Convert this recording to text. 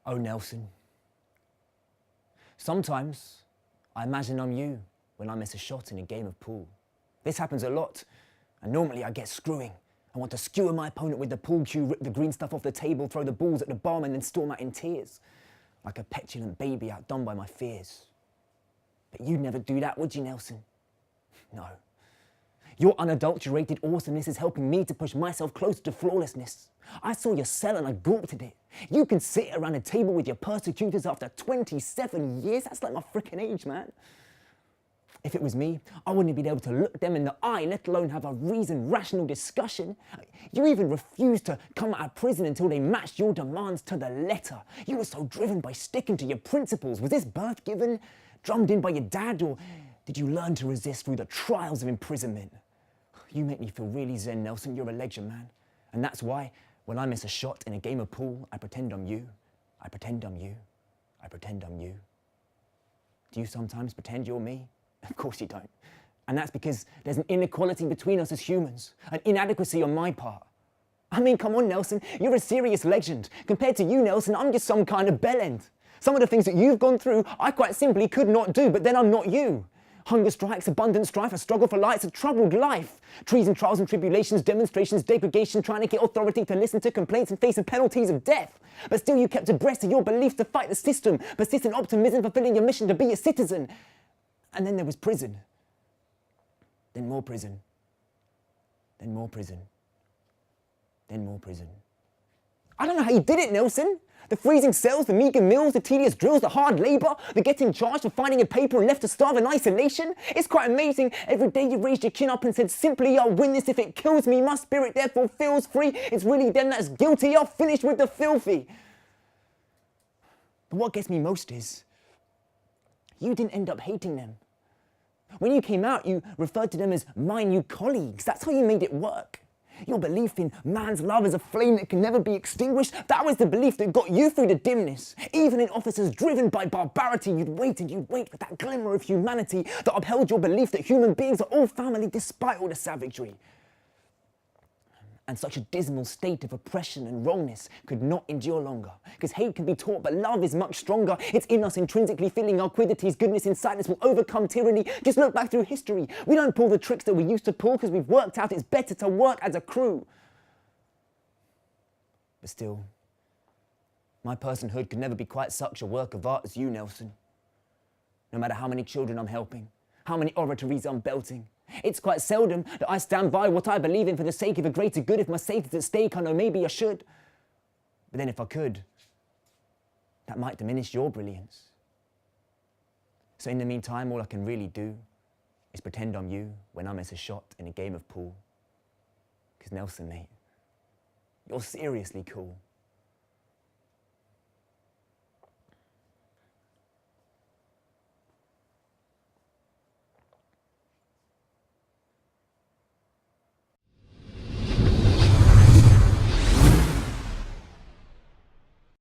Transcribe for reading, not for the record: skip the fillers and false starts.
Oh, Nelson. Sometimes I imagine I'm you when I miss a shot in a game of pool. This happens a lot, and normally I get screwing. I want to skewer my opponent with the pool cue, rip the green stuff off the table, throw the balls at the barman, then storm out in tears, like a petulant baby outdone by my fears. But you'd never do that, would you, Nelson? No. Your unadulterated awesomeness is helping me to push myself closer to flawlessness. I saw your cell and I gawped at it. You can sit around a table with your persecutors after 27 years. That's like my frickin' age, man. If it was me, I wouldn't have been able to look them in the eye, let alone have a reasoned, rational discussion. You even refused to come out of prison until they matched your demands to the letter. You were so driven by sticking to your principles. Was this birth given, drummed in by your dad, or did you learn to resist through the trials of imprisonment? You make me feel really zen, Nelson. You're a legend, man. And that's why, when I miss a shot in a game of pool, I pretend I'm you. I pretend I'm you. I pretend I'm you. Do you sometimes pretend you're me? Of course you don't. And that's because there's an inequality between us as humans, an inadequacy on my part. I mean, come on, Nelson, you're a serious legend. Compared to you, Nelson, I'm just some kind of bellend. Some of the things that you've gone through, I quite simply could not do, but then I'm not you. Hunger strikes, abundant strife, a struggle for light, a troubled life. Trees and trials and tribulations, demonstrations, degradation, trying to get authority to listen to complaints and facing penalties of death. But still you kept abreast of your belief to fight the system, persistent optimism, fulfilling your mission to be a citizen. And then there was prison. Then more prison. Then more prison. Then more prison. I don't know how you did it, Nelson. The freezing cells, the meager meals, the tedious drills, the hard labour, the getting charged for finding a paper and left to starve in isolation. It's quite amazing. Every day you raised your chin up and said, simply, I'll win this if it kills me. My spirit therefore feels free. It's really them that's guilty. I'll finish with the filthy. But what gets me most is, you didn't end up hating them. When you came out, you referred to them as my new colleagues. That's how you made it work. Your belief in man's love as a flame that can never be extinguished, that was the belief that got you through the dimness. Even in offices driven by barbarity, you'd wait for that glimmer of humanity that upheld your belief that human beings are all family despite all the savagery. And such a dismal state of oppression and wrongness could not endure longer. Because hate can be taught, but love is much stronger. It's in us intrinsically, feeling our quidity's goodness inside us will overcome tyranny. Just look back through history. We don't pull the tricks that we used to pull because we've worked out it's better to work as a crew. But still, my personhood could never be quite such a work of art as you, Nelson. No matter how many children I'm helping, how many oratories I'm belting, it's quite seldom that I stand by what I believe in for the sake of a greater good. If my safety's at stake, I know maybe I should. But then if I could, that might diminish your brilliance. So in the meantime, all I can really do is pretend I'm you when I miss a shot in a game of pool. Because Nelson, mate, you're seriously cool.